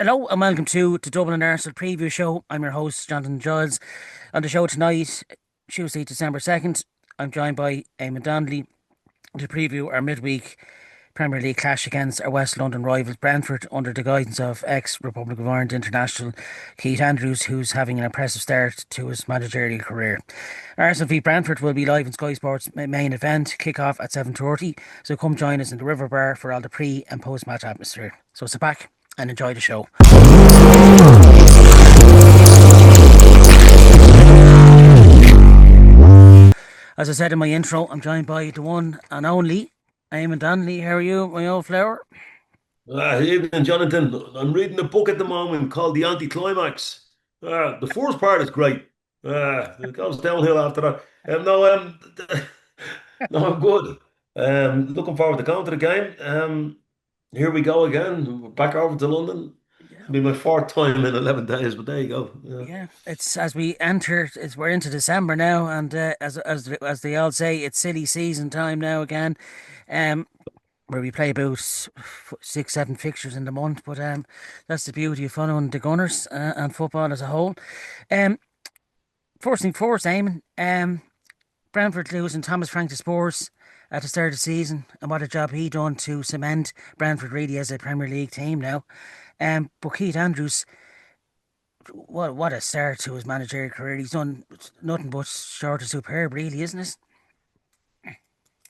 Hello and welcome to Dublin Arsenal preview show. I'm your host, Jonathan Giles. On the show tonight, Tuesday, December 2nd, I'm joined by Eamonn Donnelly to preview our midweek Premier League clash against our West London rivals Brentford under the guidance of ex-Republic of Ireland international Keith Andrews, who's having an impressive start to his managerial career. Arsenal v Brentford will be live in Sky Sports' main event, kick-off at 7:30, so come join us in the River Bar for all the pre- and post-match atmosphere. So sit back and enjoy the show. As I said in my intro, I'm joined by the one and only Eamon Donnelly. How are you, my old flower? Evening, Jonathan. I'm reading a book at the moment called The Anticlimax. The first part is great. It goes downhill after that. No, I'm good. Looking forward to going to the game. Here we go again. We're back over to London. Yeah, It'll be my fourth time in 11 days, but there you go. Yeah. yeah. It's as we enter, we're into December now, and as they all say, it's silly season time now again. Um, where we play about six, seven fixtures in the month, but that's the beauty of following the Gunners and football as a whole. Um, first thing first, Eamon. Brentford losing Thomas Frank to Spurs at the start of the season, and what a job he done to cement Brentford really as a Premier League team now. But Keith Andrews, what a start to his managerial career. He's done nothing but short of superb, really, isn't it?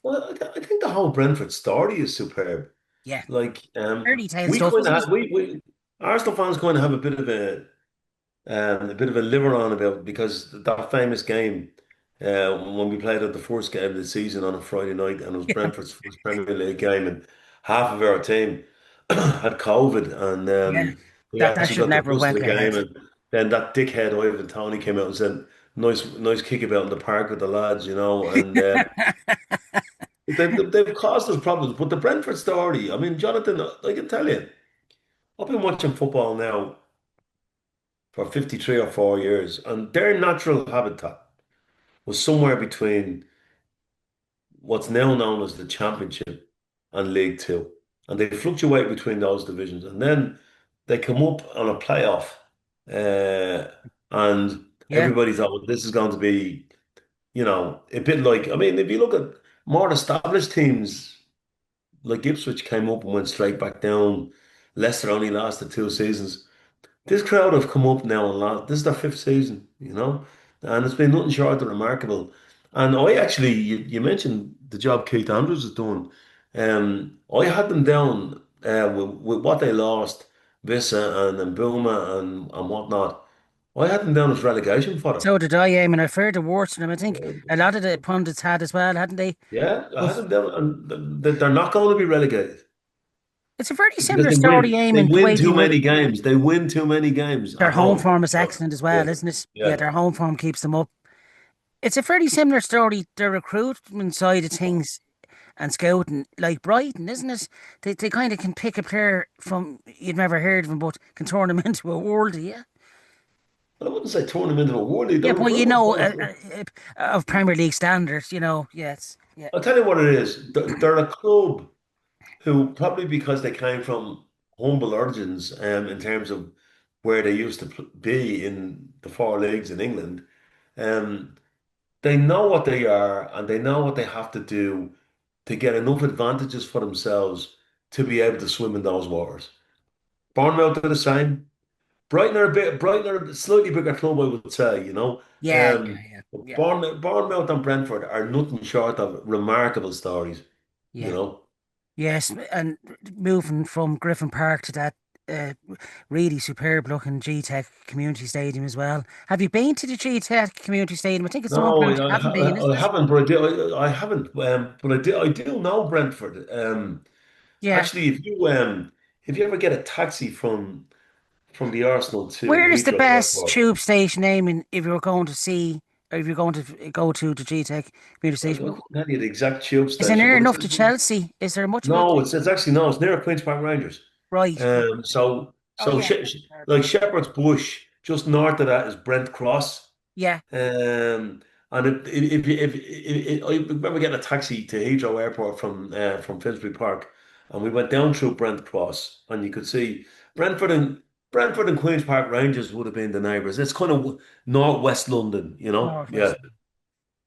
Well, I think the whole Brentford story is superb. Yeah, Like, fairy tale we stuff, kind of isn't have, it? we Arsenal fans kind of have a bit of a liver on about because that famous game when we played at the first game of the season on a Friday night and it was Brentford's first Premier League game and half of our team had COVID and Yeah, we that actually should got the never have bus to went the game ahead. and then that dickhead Ivan Tony came out and said nice kick about in the park with the lads, and they've caused us problems. But the Brentford story, I mean, Jonathan, I can tell you, I've been watching football now for 53 or 4 years, and their natural habitat was somewhere between what's now known as the Championship and League Two. And they fluctuate between those divisions. And then they come up on a playoff, and Yeah. everybody thought, well, this is going to be, a bit like, I mean, if you look at more established teams, like Ipswich came up and went straight back down. Leicester only lasted 2 seasons. This crowd have come up now and this is their fifth season, and it's been nothing short of remarkable. And I actually, you mentioned the job Keith Andrews is doing. I had them down with what they lost, Vissa and Mbuma and whatnot. I had them down as relegation for them. So did I, Eamon. I've heard the worst of them. I think a lot of the pundits had as well, hadn't they? Yeah, I had But them down, and they're not going to be relegated it's a very because similar story, they Eamon, the win way they too would. many games. They win too many games Their at home home. form is So, excellent as well, yeah, isn't it? Yeah, yeah. their home form keeps them up. It's a fairly similar story, the recruitment side of things and scouting, like Brighton, isn't it? They kind of can pick a player from you've never heard of him, but can turn him into a worldie, yeah? I wouldn't say turn them into a worldie. Yeah, Their but recruitment of Premier League standards, yes. Yeah. I'll tell you what it is. They're a club who probably because they came from humble origins in terms of where they used to be in the four leagues in England, um, they know what they are and they know what they have to do to get enough advantages for themselves to be able to swim in those waters. Bournemouth are the same. Brighton are a slightly bigger club, I would say, Yeah, yeah, yeah, yeah, Bournemouth and Brentford are nothing short of remarkable stories, you yeah. know. Yes, and moving from Griffin Park to that uh, really superb looking G-Tech Community Stadium as well. Have you been to the G-Tech Community Stadium? I think it's the one No, Brentford haven't been, isn't I it? haven't, but I haven't, but I do know Brentford. Yeah. Actually, if you ever get a taxi from the Arsenal to Where is the Heathrow best Airport, tube station, Eamon, if you're going to see, or if you're going to go to the G-Tech Community I Station? couldn't tell you the exact tube Is it station, near but enough to Chelsea? Is there much of a no, it's actually no, it's near Queens Park Rangers. right? So Oh so yeah. like Shepherd's Bush, just north of that is Brent Cross. Yeah. And if you I remember getting a taxi to Heathrow Airport from Finsbury Park, and we went down through Brent Cross, and you could see Brentford and Brentford and Queens Park Rangers would have been the neighbours. It's kind of northwest London, you know? Yeah, Northwest.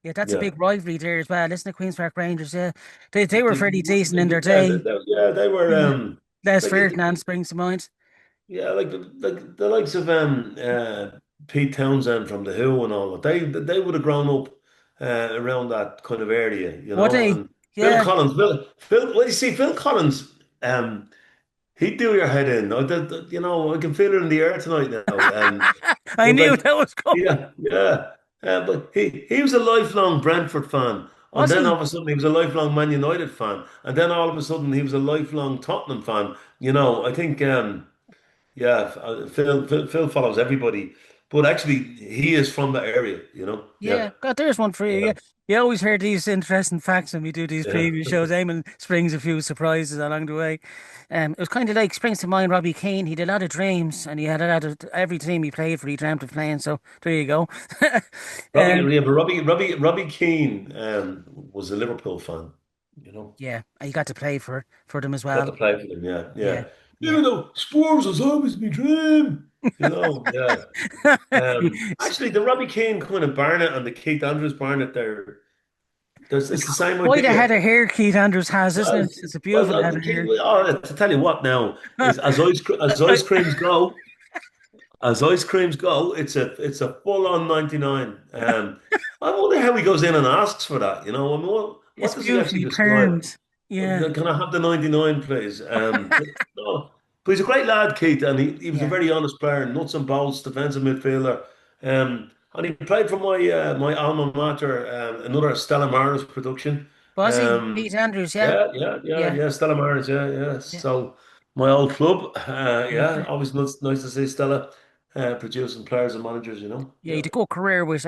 Yeah, that's a yeah. big rivalry there as well. Listen to Queens Park Rangers. Yeah, they were The- fairly decent in their yeah, day. yeah, they were Yeah. Les like Ferdinand springs to mind. yeah, like the likes of Pete Townsend from the Who and all that. They would have grown up around that kind of area, you What know. they? And Phil Yeah, Collins, well, you see, Phil Collins, he'd do your head in. You know, I can feel it in the air tonight now. I But knew like, that was coming. yeah, yeah. But he was a lifelong Brentford fan. And Was then all he? of a sudden he was a lifelong Man United fan. And then all of a sudden he was a lifelong Tottenham fan. You know, I think yeah, Phil follows everybody. But actually he is from that area, you know. Yeah. Yeah, God, there's one for you. Yeah. Yeah, you always hear these interesting facts when we do these Yeah. preview shows. Eamon springs a few surprises along the way. It was kind of like springs to mind Robbie Keane. He did a lot of dreams, and he had a lot of every team he played for. He dreamt of playing. So there you go. Um, Yeah, but Robbie Keane was a Liverpool fan, you know. yeah, he got to play for them as Got well. to play for them, yeah, Yeah, yeah. yeah. You know, Spurs has always been dream. You know, yeah. Actually, the Robbie Keane kind of Barnett and the Keith Andrews Barnett there, It's it's the same quite a head idea. of hair Keith Andrews has, isn't Well, it? It's a beautiful head of hair. to tell you what now is as ice creams go, it's a full on 99. I wonder how he goes in and asks for that. You know, I mean, what It's does he actually beautifully describe? permed. Yeah, Can I have the 99, please? No, but he's a great lad, Keith, and he was a yeah. very honest player, nuts and bolts, defensive midfielder. And he played for my alma mater, another Stella Maris production. Was he Um, Keith Andrews? Yeah, yeah, yeah, yeah, Stella Maris, yeah, yeah. yeah. So my old club, yeah, Okay. always nice to see Stella producing players and managers, you know. Yeah, he Yeah. had a good career with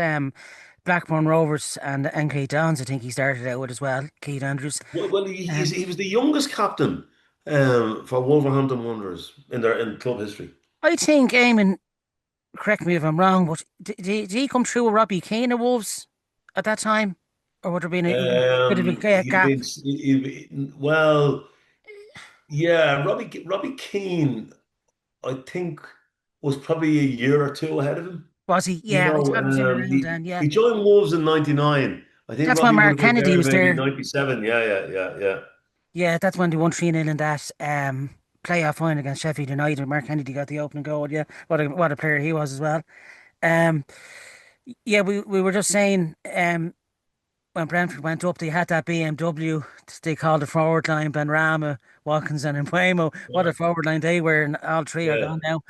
Blackburn Rovers and NK Dons. I think he started out with as well. Keith Andrews. Well, Um, he was the youngest captain for Wolverhampton Wanderers in club history. I think Eamon, correct me if I'm wrong, but did he come through with Robbie Keane at Wolves at that time, or would there been a bit of a He'd have gap? been well, yeah. Robbie Keane, I think, was probably a year or two ahead of him. Was he? You Yeah, I know, thought he was in around then. Yeah, he joined Wolves in '99. I think that's when Robbie would Mark have been Kennedy there was maybe there. '97. Yeah, yeah, yeah, yeah, Yeah, that's when they won 3-0 in that playoff final against Sheffield United. Mark Kennedy got the opening goal. Yeah, what a player he was as well. Um, yeah, we were just saying when Brentford went up, they had that BMW. They called the forward line Benrahma, Watkinson, and Mbeumo. What a yeah, forward line they were, and all three are yeah. gone now.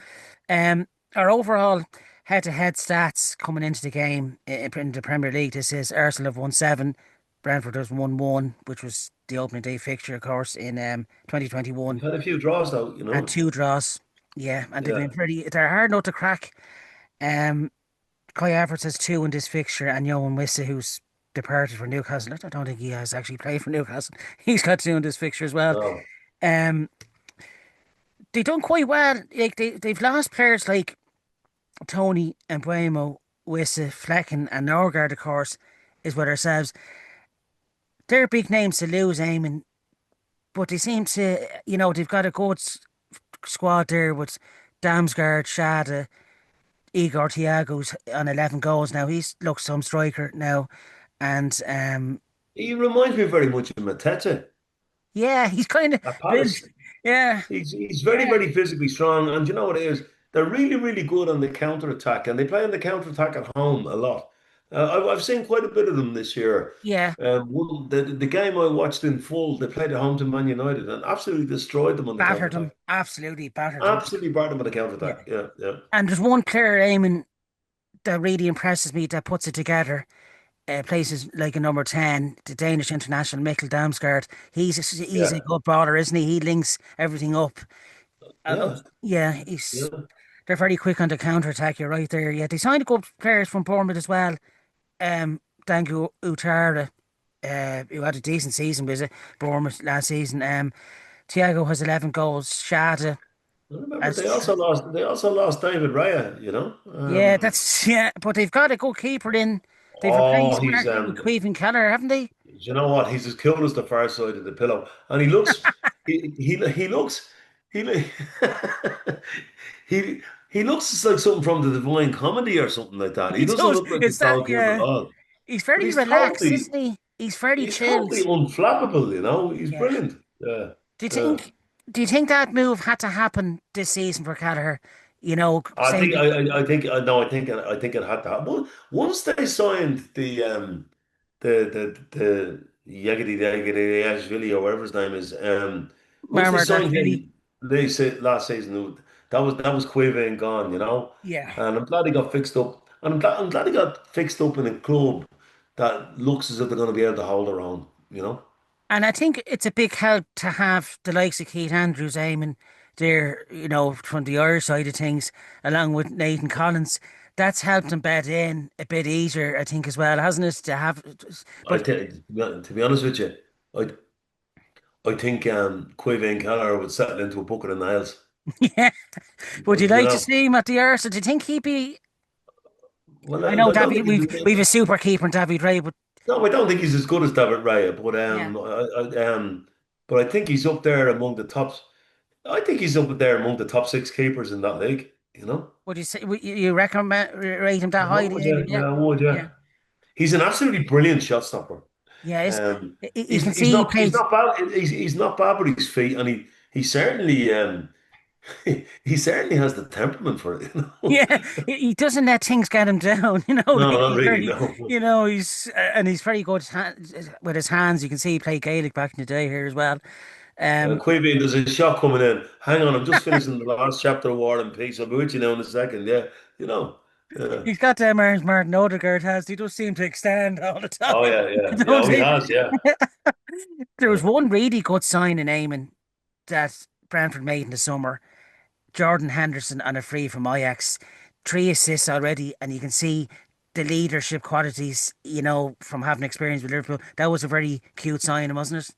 Our overall head-to-head stats coming into the game in the Premier League. This is Arsenal have won 7, Brentford has won 1, which was the opening day fixture, of course, in We've 2021, had a few draws though, you and know. 2 draws. Yeah, and they've Yeah, been they're hard not to crack. Um, Kai Havertz has 2 in this fixture, and Johan Wissa, who's departed for Newcastle. I don't think he has actually played for Newcastle. He's got 2 in this fixture as well. no. Um, they done quite well. Like they've lost players like Tony and Buemo, Wissa, Flecken, and Norgard, of course, is with ourselves. They're big names to lose, Eamon, but they seem to, they've got a good squad there with Damsgaard, Shada, Igor Thiago's on 11 goals now. He's looks some striker now. And He reminds me very much of Mateta yeah, he's kind of at built. Palace. Yeah, He's very, yeah, very physically strong, and you know what it is? They're really, really good on the counter attack, and they play on the counter attack at home a lot. I've seen quite a bit of them this year. yeah. The game I watched in full, they played at home to Man United and absolutely destroyed them on the counter Battered attack. him. Absolutely battered him. Absolutely battered them on the counter Yeah. attack. Yeah, yeah, And there's one player, Eamon, that really impresses me that puts it together. Places like a number 10, the Danish international Mikkel Damsgaard. He's a yeah, good brawler, isn't he? He links everything up. yeah, Yeah, yeah. they're very quick on the counter attack. You're right there. Yeah, they signed a couple of players from Bournemouth as well. Dangu Utara, who had a decent season with it, Bournemouth last season. Thiago has 11 goals. Shada I remember has they also lost David Raya, you know. yeah, that's yeah, but they've got a good keeper in. They've Oh, replaced he's Martin with Queven Keller, haven't they? you know what? He's as cool as the far side of the pillow, and he looks he looks he he he looks like something from the Divine Comedy or something like that. He He doesn't does. look like a It's that, goalkeeper at yeah. all. He's But very relaxed, isn't he? He's very he's chilled. totally unflappable, you know. He's Yeah. brilliant. Yeah. Do you Yeah. think? Do you think that move had to happen this season for Gallagher? You know, I saying think I think no, I think it had to happen. Once they signed the Yegedi or whatever his name is, once they Marmar signed Really. him, they said last season that was Quave gone, you know, Yeah. and I'm glad he got fixed up, and I'm glad he got fixed up in a club that looks as if they're going to be able to hold their own, you know. And I think it's a big help to have the likes of Keith Andrews aiming there, you know, from the Irish side of things, along with Nathan Collins. That's helped him bed in a bit easier, I think, as well, hasn't it? To have, I but think to be honest with you, I I think Quave Keller would settle into a bucket of nails. yeah. Would you You like to know, see him at the Irish? Do you think he'd be? well, I know I don't David. think We've a super keeper in David Ray, but no, I don't think he's as good as David Raya, yeah. but I think he's up there among the tops. I think he's up there among the top six keepers in that league. You know, Would you say you recommend rate him that highly, would you? Eamon? Yeah, Yeah, would you? yeah, He's an absolutely brilliant shot stopper. yeah. You can He's see he not played. he's not bad with his feet, and he certainly he certainly has the temperament for it. You know, Yeah, he doesn't let things get him down. You know, no, like not he's really. very, No. you know, he's very good with his hands. You can see he played Gaelic back in the day here as well. Um, Queevy, there's a shot coming in. Hang on, I'm just finishing the last chapter of War and Peace. I'll be with you now in a second. Yeah, you know. Yeah. he's got them arms Martin Odegaard has. He does seem to extend all the Oh time, yeah, yeah, yeah. don't Oh, he he? has. Yeah. There Yeah. was one really good sign in Eamon that Brentford made in the summer. Jordan Henderson on a free from Ajax, 3 assists already, and you can see the leadership qualities, you know, from having experience with Liverpool. That was a very cute sign, wasn't it?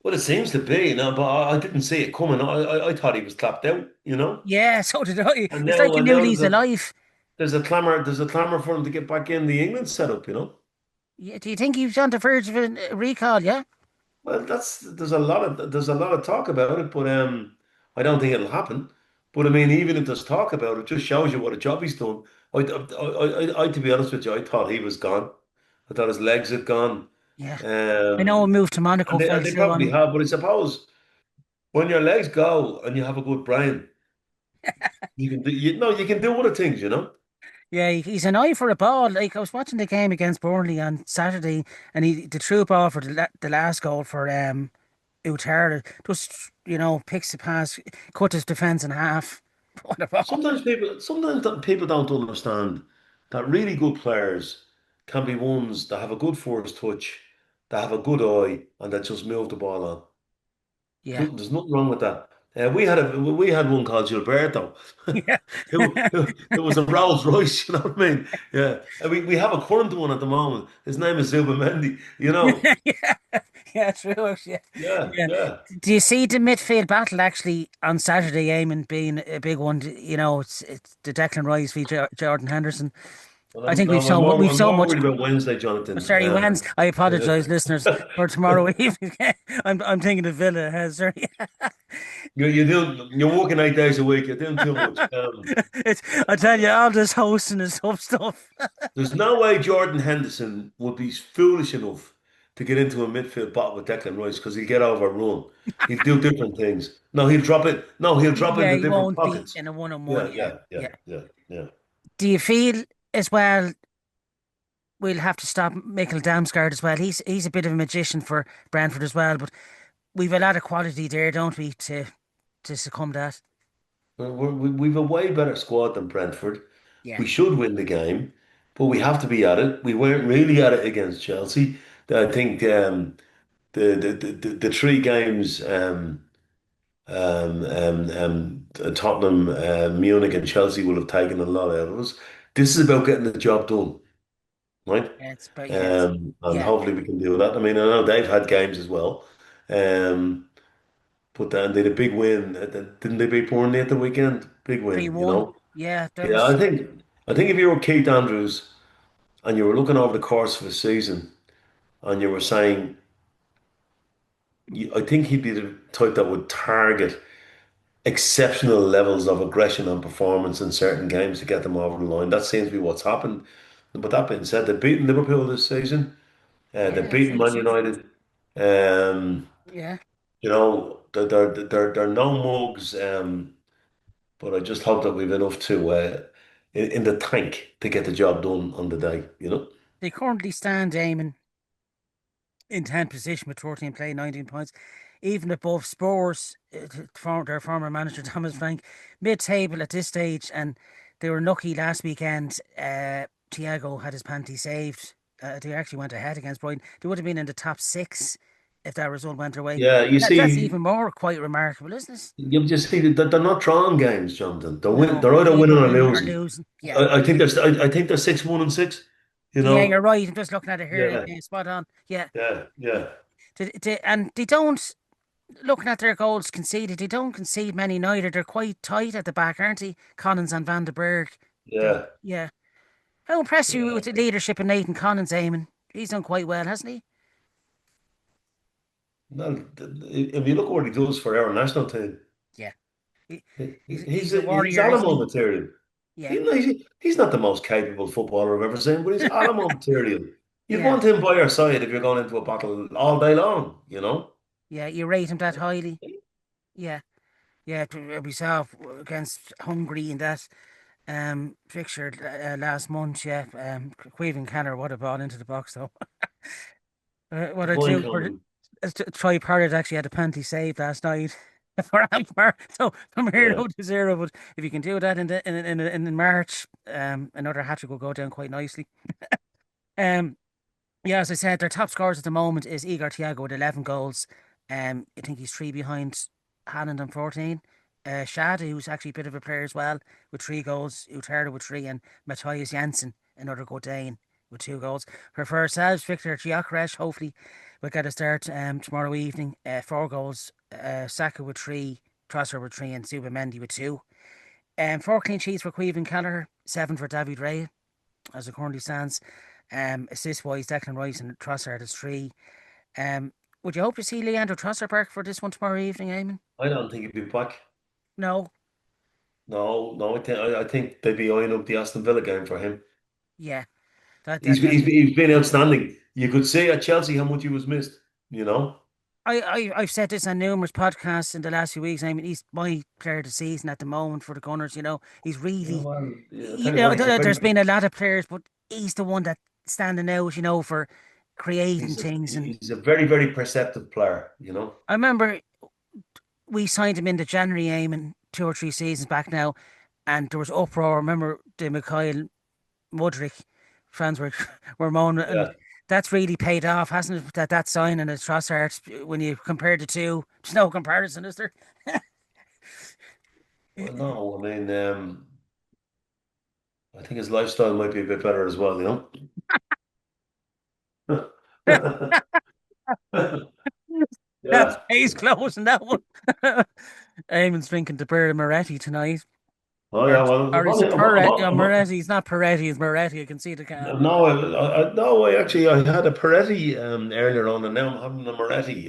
Well, it seems to be, you know, but I didn't see it coming. I thought he was clapped out, you know. Yeah, so did I. And It's like now a and new now lease of life. there's a clamor for him to get back in the England setup, you know. Yeah, do you think he's on the verge of a recall? Yeah, Well, there's a lot of talk about it, but I don't think it'll happen. But I mean, even if there's talk about it, just shows you what a job he's done. To be honest with you, I thought he was gone. I thought his legs had gone. yeah. I know a Um, move to Monaco and fell they through on probably him. have, but I suppose when your legs go and you have a good brain, you can do other things, you know. Yeah, he's an eye for a ball. Like I was watching the game against Burnley on Saturday, and he the true ball for the last goal for Utara just picks the pass, cut his defence in half. What a ball! Sometimes people don't understand that really good players can be ones that have a good first touch, that have a good eye, and that just move the ball on. Yeah, There's nothing wrong with that. We had one called Gilberto. yeah, It was a Rolls Royce, you know what I mean? Yeah, and we have a current one at the moment. His name is Zubamendi. You know? yeah, yeah. True. Yeah, Yeah, yeah. yeah. Do you see the midfield battle actually on Saturday, Eamon, being a big one? You know, it's the Declan Rice v Jordan Henderson. Well, I think no, we've I'm so more much. worried about Wednesday, Jonathan. Sorry, Wens. I Uh, apologise, listeners, for tomorrow evening. I'm thinking of Villa. Sorry. you're working 8 days a week. You're doing too much. I tell you, all this hosting is tough stuff. There's no way Jordan Henderson would be foolish enough to get into a midfield battle with Declan Rice because he'll get overrun. He'll do different things. No, he'll drop it. No, he'll drop Yeah, into he different won't be pockets. in a one-on-one. Yeah, Yeah, yeah, yeah, yeah. yeah, yeah. Do you feel as well? We'll have to stop Michael Damsgaard as well. He's a bit of a magician for Brentford as well, but we've a lot of quality there, don't we, to succumb to that? We've a way better squad than Brentford. Yeah, We should win the game, but we have to be at it. We weren't really at it against Chelsea. I think the three games. Tottenham, Munich, and Chelsea will have taken a lot out of us. This is about getting the job done, right? yeah, but yes, And yeah, hopefully we can do that. I mean, I know they've had games as well, um, but then they had a big win. Didn't they beat Burnley at the weekend? Big three win, you one. know. Yeah, that Yeah, was. I think if you were Keith Andrews and you were looking over the course of a season and you were saying, I think he'd be the type that would target exceptional levels of aggression and performance in certain games to get them over the line. That seems to be what's happened. But that being said, they've beaten Liverpool this season. They've Yeah, beaten same Man season. United. Um, Yeah. they're no mugs. But I just hope that we've enough to in the tank to get the job done on the day. They currently stand aiming in 10th position with 14 play, 19 points, even above Spurs, their former manager Thomas Frank, mid-table at this stage, and they were lucky last weekend. Thiago had his panty saved. They actually went ahead against Brighton. They would have been in the top six if that result went their way. Yeah, you That's see, even more quite remarkable, isn't it? you just see that they're not drawing games, Jonathan. No, They're either either winning or winning or losing. losing. Yeah, I think they're 6-1 and 6. You yeah, you're know. right. I'm just looking at it here. Yeah, Spot on. Yeah, yeah. and they don't. Looking at their goals conceded, they don't concede many neither. They're quite tight at the back, aren't they? Collins and Van den Berg. Yeah. Yeah. How impressed you Yeah. with the leadership of Nathan Collins, Eamon? He's done quite well, hasn't he? Well, if you look at what he does for our national team, Yeah. He, he's he's a he's warrior, isn't Alamo he? material. Yeah. He's not the most capable footballer I've ever seen, but he's Alamo material. You'd Yeah. want him by your side if you're going into a battle all day long. Yeah. You rate him that highly? Yeah. Yeah. We saw against Hungary in that fixture last month. Yeah. Queven Canner would have brought into the box though. What I Fine, do for Conan. Troy Parrott actually had a panty save last night for Ampere. So from Yeah. 0 to 0. But if you can do that in March, another hat trick will go down quite nicely. Um, yeah, as I said, their top scorers at the moment is Igor Thiago with 11 goals. I think he's three behind Haaland on 14. Shad, who's actually a bit of a player as well, with 3 goals. Uterda with 3, and Matthias Janssen, another good Dane, with 2 goals. For ourselves, Victor Gyökeres, hopefully, will get a start tomorrow evening. 4 goals. Saka with 3, Trossard with 3, and Zubimendi with 2. 4 clean sheets for Queven Kelleher, 7 for David Ray, as it currently stands. Assist wise, Declan Rice and Trossard is 3. Um, would you hope to see Leandro Trossard back for this one tomorrow evening, Eamon? I don't think he'd be back. No. No, no, I think they'd be eyeing up the Aston Villa game for him. Yeah. That He's that been- that. he's been, he's been outstanding. You could see at Chelsea how much he was missed. You know. I've said this on numerous podcasts in the last few weeks. I mean, he's my player of the season at the moment for the Gunners. He's Yeah, really, well, yeah, I tell you what, he's a there's very been a lot of players, but he's the one that's standing out. For creating he's a things. And he's a very very perceptive player. I remember we signed him into January, aiming 2 or 3 seasons back now, and there was uproar. I remember the Mikhail Mudrik fans were moaning, and Yeah. that's really paid off, hasn't it? That sign and the Trossard, when you compare the two, there's no comparison, is there? Well, no, I mean, I think his lifestyle might be a bit better as well. That Yeah. stays close in that one. Eamon's drinking the beer of Moretti tonight. Oh Or, yeah. Well, or is it Peretti? Moretti. It's not Peretti, it's Moretti. I can see the can. no, no. I had a Peretti earlier on, and now I'm having a Moretti.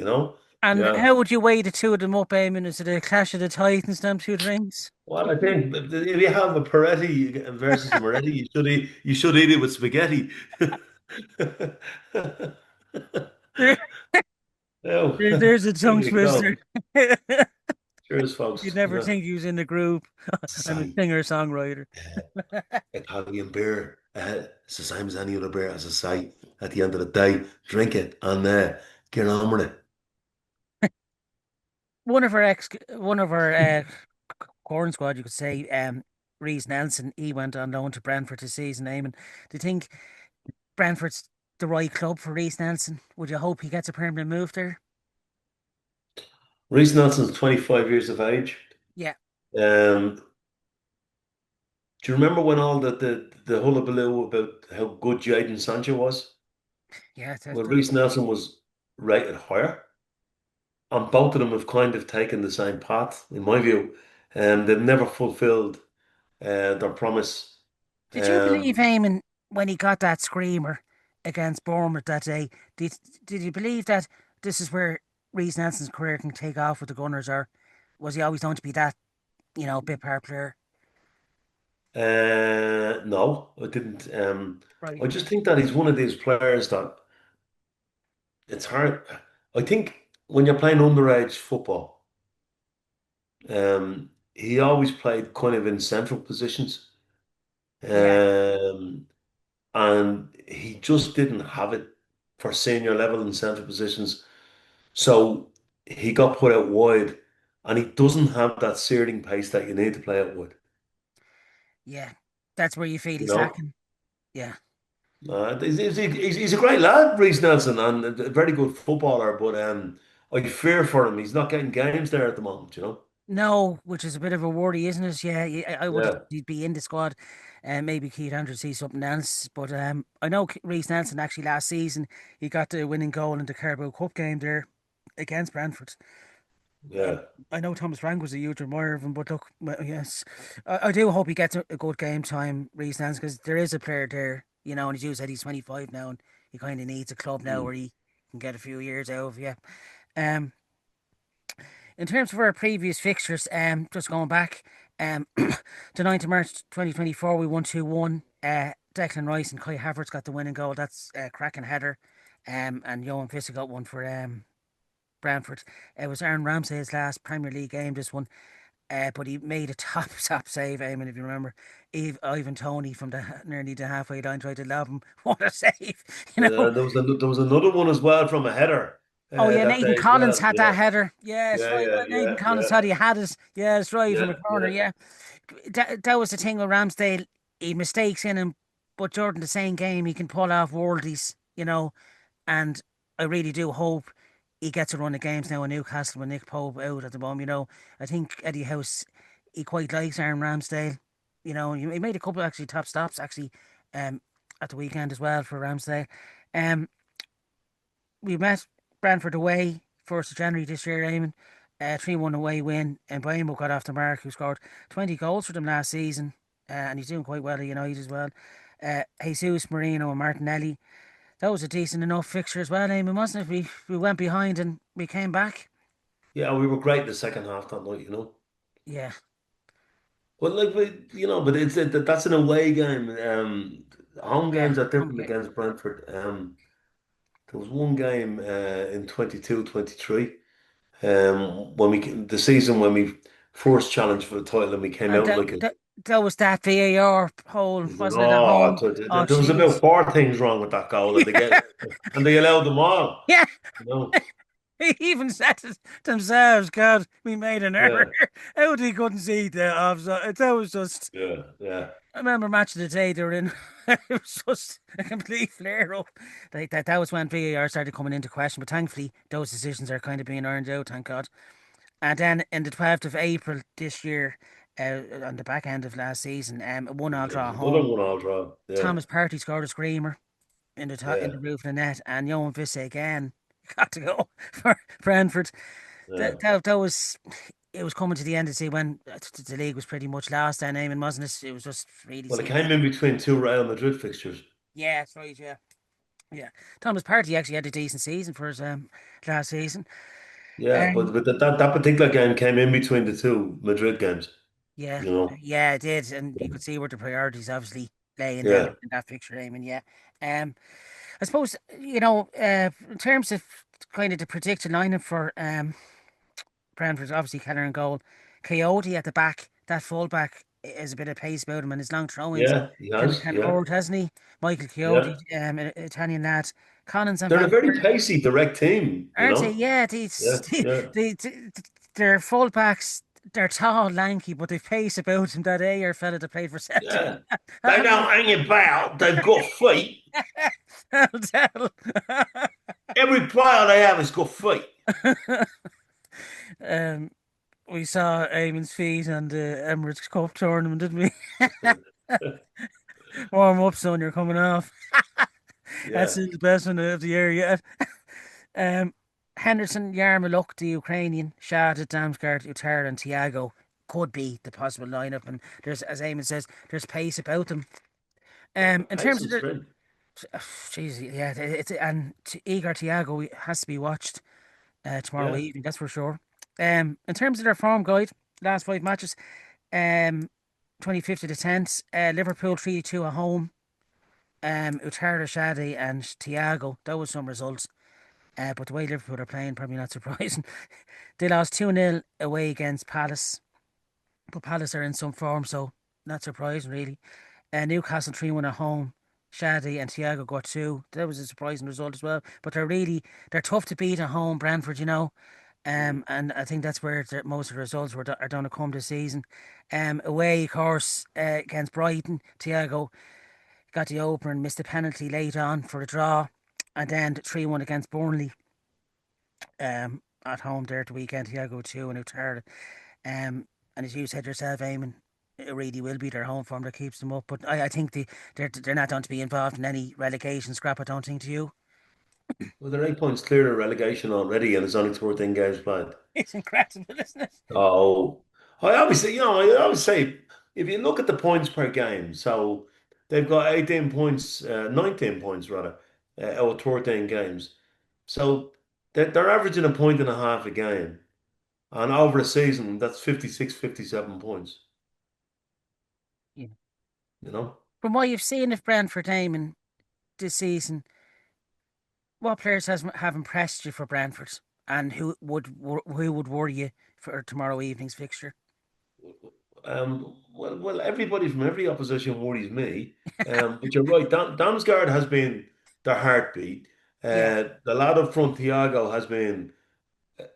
And Yeah. how would you weigh the two of them up, Eamon? Is it a clash of the titans, them two drinks? Well, I think if you have a Peretti versus a Moretti, you should eat it with spaghetti. There, Oh, there's a there tongue you twister. go. Cheers, You'd folks. never Yeah. think he was in the group. I'm a Same. singer-songwriter. Italian beer. It's the same as any other beer, as I say. At the end of the day, drink it and get on with it. One of our corn squad, you could say, Reece Nelson, he went on loan to Brentford this season. Eamon, do you think Brentford's the right club for Reece Nelson? Would you hope he gets a permanent move there? Reece Nelson's 25 years of age. Yeah, Um, do you remember when all the hullabaloo about how good Jadon Sancho was? yeah. Well, Reece Nelson was rated higher, and both of them have kind of taken the same path, in my view, and they've never fulfilled their promise. Did you believe Um, Eamon when he got that screamer against Bournemouth that day? Did you believe that this is where Reece Nelson's career can take off with the Gunners? Or Was he always known to be that, bit part player? No, I didn't. Right. I just think that he's one of these players that it's hard. I think when you're playing underage football, he always played kind of in central positions. Yeah. Um, and he just didn't have it for senior level in central positions. So he got put out wide, and he doesn't have that searing pace that you need to play out wide. Yeah. That's where you feel You he's know, lacking. Yeah. he's a great lad, Reece Nelson, and a very good footballer. But I fear for him. He's not getting games there at the moment. No, which is a bit of a worry, isn't it? Yeah, I would have Yeah, thought he'd be in the squad, and maybe Keith Andrews sees something else. But I know Reece Nelson actually last season he got the winning goal in the Carabao Cup game there against Brentford. yeah. I know Thomas Frank was a huge admirer of him, but look, well, yes, I do hope he gets a good game time, Reece Nelson, because there is a player there, and as you said, he's 25 now, and he kind of needs a club now Mm. where he can get a few years out of. Yeah. Um, In terms of our previous fixtures, just going back, to 9th of March 2024, we won 2-1. Declan Rice and Kai Havertz got the winning goal. That's a cracking header. And Johan Fischer got one for Brentford. It was Aaron Ramsey's last Premier League game, this one. But he made a top save, Eamon, if you remember. Ivan Toney from nearly the halfway line tried to lob him. What a save, you know. There was another one as well from a header Oh yeah, that Nathan day as Collins well. had that Yeah, header. Yes, yeah, right. yeah, Nathan yeah, Collins yeah, thought he had it. Yes, right from yeah, a corner. yeah. Yeah, that was the thing with Ramsdale. He mistakes in him, but Jordan, the same game, he can pull off worldies. And I really do hope he gets a run of games now in Newcastle with Nick Pope out at the moment. I think Eddie House he quite likes Aaron Ramsdale. He made a couple actually top stops actually, um, at the weekend as well for Ramsdale. Um, we met Brentford away, 1st of January this year, Eamon. 3-1 away win. And Boemo got off the mark, who scored 20 goals for them last season. And he's doing quite well at United as well. Jesus, Marino, and Martinelli. That was a decent enough fixture as well, Eamon, wasn't it? We went behind and we came back. Yeah, we were great in the second half that night. Yeah, But but that's an away game. Home yeah. games are different Okay. against Brentford. There was one game in 22-23. When the season when we first challenged for the title and we came And out that, like a that, that was that VAR hole, wasn't it, at oh, home? Oh, there was about jeez. four things wrong with that goal, and they allowed them all. Yeah, You know, they even said it themselves. God, we made an error. yeah, How they couldn't see the offside. That was just. yeah, yeah. I remember match of the day they were in. It was just a complete flare up. That was when VAR started coming into question. But thankfully, those decisions are kind of being ironed out. Thank God. And then in the 12th of April this year, on the back end of last season, a 1-1 It draw was at another home. one all draw. Yeah, Thomas Partey scored a screamer in yeah, the roof of the net, and Johan Visse again got to go for Brentford. yeah. That was it was coming to the end to see when the league was pretty much lost then, Eamon, wasn't it? It was just really Well, it seeing the came in between two Real Madrid fixtures. yeah, that's right, yeah. Yeah. Thomas Partey actually had a decent season for his last season. Yeah, Um but that particular game came in between the two Madrid games. yeah, You know, yeah, it did. And you could see where the priorities obviously lay in there yeah, in that picture, Eamon, yeah. I suppose, in terms of kind of the predicted lineup for Brentford, obviously Keller and goal. Coyote at the back, that fullback is a bit of pace about him and his long throw-ins. yeah, he has, Can yeah, hurt, hasn't he? Michael yeah. Coyote, Italian lad. Collins and They're a Van very pacey, direct team. You aren't they? know, Yeah, yeah, yeah, they're fullbacks. They're tall, lanky, but they've pace about them. That Ayer fella that played for Celtic. yeah. They don't hang about. They've got feet. I'll tell. Every player they have has got feet. um, we saw Eamon's feet on the Emirates Cup tournament, didn't we? Warm up, son. You're coming off. That's Yeah. the best one of the year yet. Um, Henderson, Yarmoluk, the Ukrainian, Shad, Damsgaard, Utara, and Tiago could be the possible lineup. And there's, as Eamon says, there's pace about them. In Pace terms of and the, sprint. jeez, yeah, Igor Tiago has to be watched tomorrow Yeah. evening. That's for sure. In terms of their form guide, last 5 matches, um, 25th to the 10th, Liverpool 3-2 at home. Utara, Shadi and Thiago. That was some results. But the way Liverpool are playing, probably not surprising. They lost 2-0 away against Palace. But Palace are in some form, so not surprising, really. Newcastle 3-1 at home. Shadi and Thiago got two. That was a surprising result as well. But they're tough to beat at home, Brentford, you know. Mm. And I think that's where most of the results are going to come this season. Away, of course, against Brighton, Thiago got the opener and missed a penalty late on for a draw. And then 3-1 against Burnley at home there at the weekend. Thiago 2 and Utara. And as you said yourself, Eamon, it really will be their home form that keeps them up. But I think they're not going to be involved in any relegation scrap, I don't think, to you. Well, they're 8 points clear of relegation already, and there's only 14 games played. It's incredible, isn't it? Oh, I always say, if you look at the points per game, so they've got 18 points, 19 points rather, out of 13 games. So they're averaging a point and a half a game. And over a season, that's 56, 57 points, Yeah. you know? From what you've seen of Brentford, Eamon, this season, what players have impressed you for Brentford, and who would worry you for tomorrow evening's fixture? Well, everybody from every opposition worries me. But you're right. Damsgaard has been their heartbeat. Yeah, The lad up front, Thiago, has been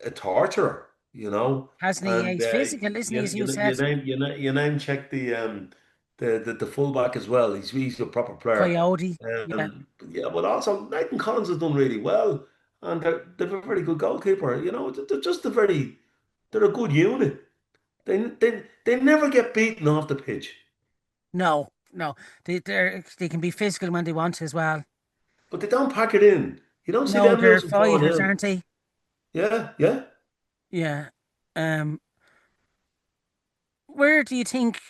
a torturer, you know. hasn't he? Yeah, And he's physical, isn't he? As you said, you name check the fullback as well. He's a proper player. Coyote. Yeah, Yeah, but also Nathan Collins has done really well, and they're a very good goalkeeper. You know, they're just they're a good unit. They never get beaten off the pitch, no, no, they can be physical when they want to as well. but they don't pack it in. You don't see No, them they're losing 4 fighters, nil. aren't they? Yeah, yeah. Yeah. Um, where do you think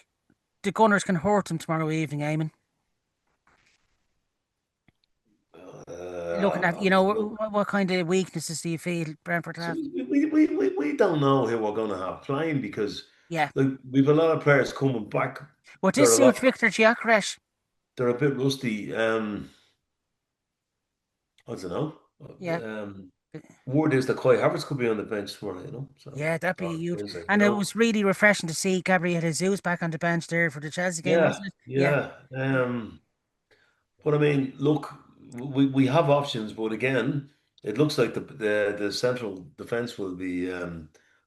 the Gunners can hurt them tomorrow evening, Eamon? Looking at, Look, what kind of weaknesses do you feel Brentford so have? we don't know who we're going to have playing because Yeah. like we've a lot of players coming back. Would They're this a lot. suit Victor Gyökeres? They're a bit rusty. I don't know. Yeah. Word is that Kai Havertz could be on the bench tomorrow. You know, so Yeah, that'd be or huge. Wednesday. You And it know. was really refreshing to see Gabriel Jesus back on the bench there for the Chelsea game, Yeah, wasn't it? Yeah. yeah. But I mean, look, we have options, but again, it looks like the central defense will be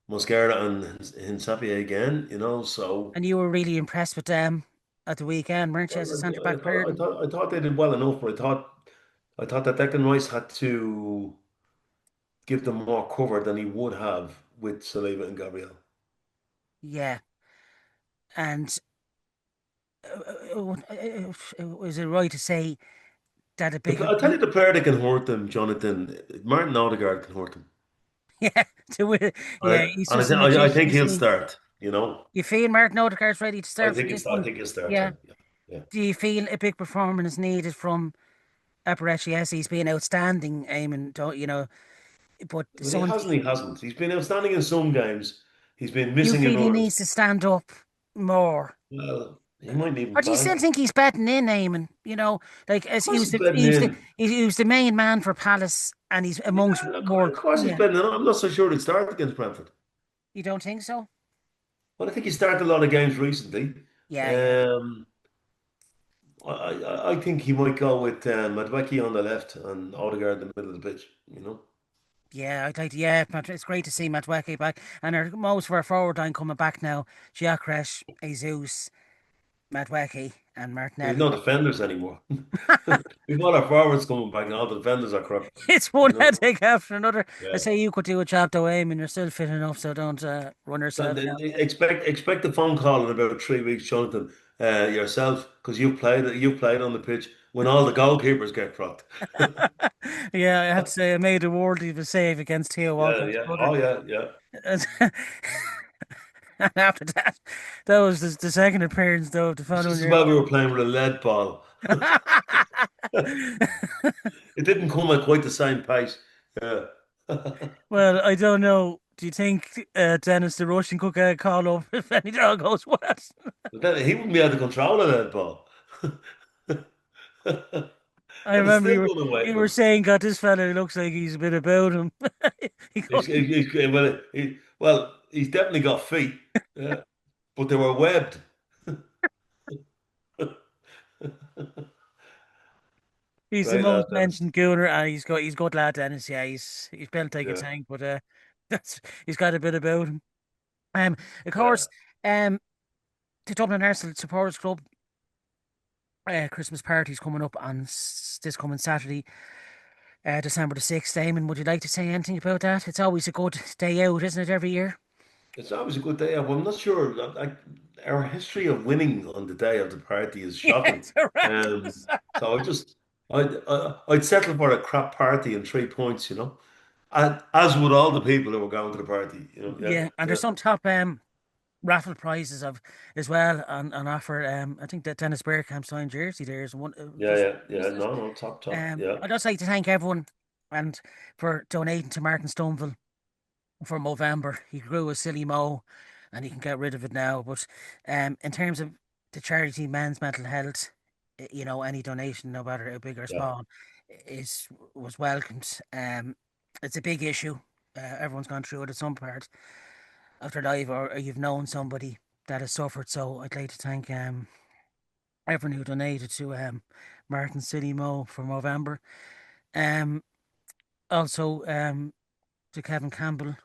Mosquera and Hinsapia again, you know. So And you were really impressed with them at the weekend, weren't you, as a well, centre I back thought pair? I thought they did well enough, but I thought that Declan Rice had to give them more cover than he would have with Saliba and Gabriel. Yeah. And is it right to say that a big, I'll tell you the player that can hurt them, Jonathan. Martin Odegaard can hurt them. yeah, to win, yeah, And he's I, just a I magician, think isn't he'll he? start, you know. You feel Martin Odegaard's ready to start for this I one? think he'll start, Yeah. yeah. Yeah. Do you feel a big performance is needed from Apparechi? Yes, he's been outstanding, Eamon, don't you know? But Well, he some, hasn't. He hasn't. He's been outstanding in some games. He's been you missing in feel he others. needs to stand up more. Well, he mightn't even Or do you play. still Of think he's betting in, Eamon? Like as he course, was he's the betting in. he was the main man for Palace, and he's amongst Yeah, of world. course he's Yeah, betting in. I'm not so sure he'd start against Brentford. you don't think so? But I think he started a lot of games recently. Yeah, yeah, Um, I think he might go with Madueke on the left and Odegaard in the middle of the pitch. You know, yeah. I'd like to, yeah. It's great to see Matt back, and most of our forward line coming back now: Gyökeres, Jesus, Matt and we've Martinelli. no defenders anymore. We've all our forwards coming back, and all the defenders are crap. It's You one know, headache after another. I yeah. say you could do a job though, Eamon. You're still fit enough, so don't run yourself down. Expect a phone call in about 3 weeks, Jonathan, yourself, because you've played on the pitch when all the goalkeepers get crocked. Yeah, I have to say I made a worldly of a save against Theo Yeah, Walcott's yeah. brother. Oh, yeah, yeah. And after that, that was the second appearance though of the It's following just year. about we were playing with a lead ball. It didn't come at quite the same pace. Yeah. Well, I don't know. Do you think Dennis the Russian could get a call up if any dog goes west? But then he wouldn't be able to control it, that ball. I And it's remember still going away you from were him. saying, God, this fella looks like he's a bit about him. He goes, He's definitely got feet, yeah, but they were webbed. he's the Great lad, most Dennis. mentioned gooner, and he's good lad, Dennis. Yeah, he's built like a Yeah, tank, but that's he's got a bit about him. Of yeah, course, um, the Dublin Arsenal Supporters Club Christmas party's coming up on this coming Saturday, December the 6th. Eamon, would you like to say anything about that? It's always a good day out, isn't it, every year? it's always a good day out. I'm not sure. Our history of winning on the day of the party is Yeah, shocking. it's horrendous. So I'd settle for a crap party and 3 points, and as would all the people who were going to the party. Yeah, Yeah, and yeah, there's some top raffle prizes of as well on offer. I think that Dennis Bergkamp signed jersey there is one. yeah, Just yeah, yeah. isn't it? No, no, top, top. Yeah, I'd just like to thank everyone and for donating to Martin Stoneville for Movember. He grew a silly mo, and he can get rid of it now. But in terms of the charity Men's Mental Health, any donation, no matter how big or yeah, small, is was welcomed. It's a big issue. Everyone's gone through it at some part of their life, or you've known somebody that has suffered. So I'd like to thank everyone who donated to Martin City Mo for Movember. Um, also to Kevin Campbell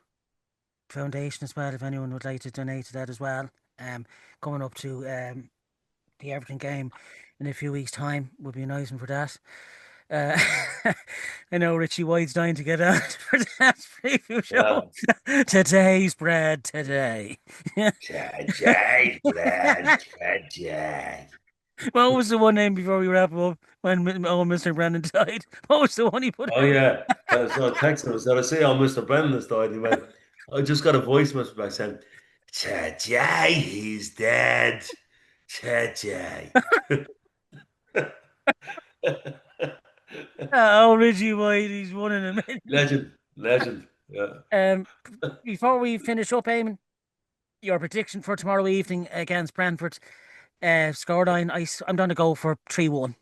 Foundation as well, if anyone would like to donate to that as well. Um, Coming up to the Everton game in a few weeks' time would be nice one for that. Uh, I know Richie White's dying to get out for that preview show. yeah. Today's bread today. Jai, Brad, Jai. What was the one name before we wrap up when Mr. Brandon died? What was the one he put Oh out? yeah. So I texted him and said, I see how Mr. Brennan has died. He went, I just got a voice message back saying, Jai, he's dead. Jai. Oh, Richie White, he's one in a million. Legend, legend. Yeah. Um, Before we finish up, Eamon, your prediction for tomorrow evening against Brentford, scoreline, I'm going to go for 3-1.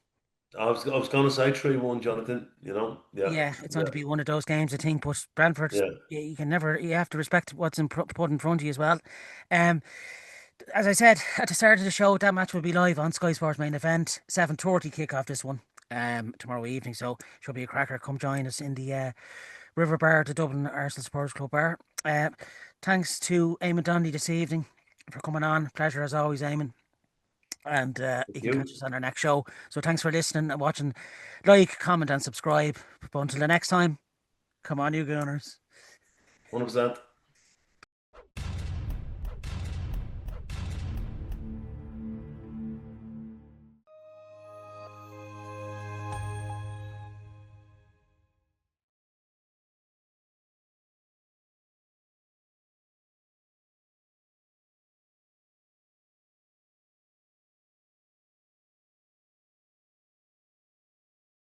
I was gonna say 3-1, Jonathan, Yeah, Yeah, it's going yeah, to be one of those games, I think. But Brentford, yeah, you can never, you have to respect what's put in front of you as well. Um, as I said at the start of the show, that match will be live on Sky Sports main event, 7:30 kickoff this one. Tomorrow evening, so should be a cracker. Come join us in the River Bar, the Dublin Arsenal Supporters Club bar. Thanks to Eamon Donnelly this evening for coming on. Pleasure as always, Eamon. And you thank can catch you. us on our next show. So thanks for listening and watching. Like, comment, and subscribe. But until the next time, come on, you Gunners. 100%.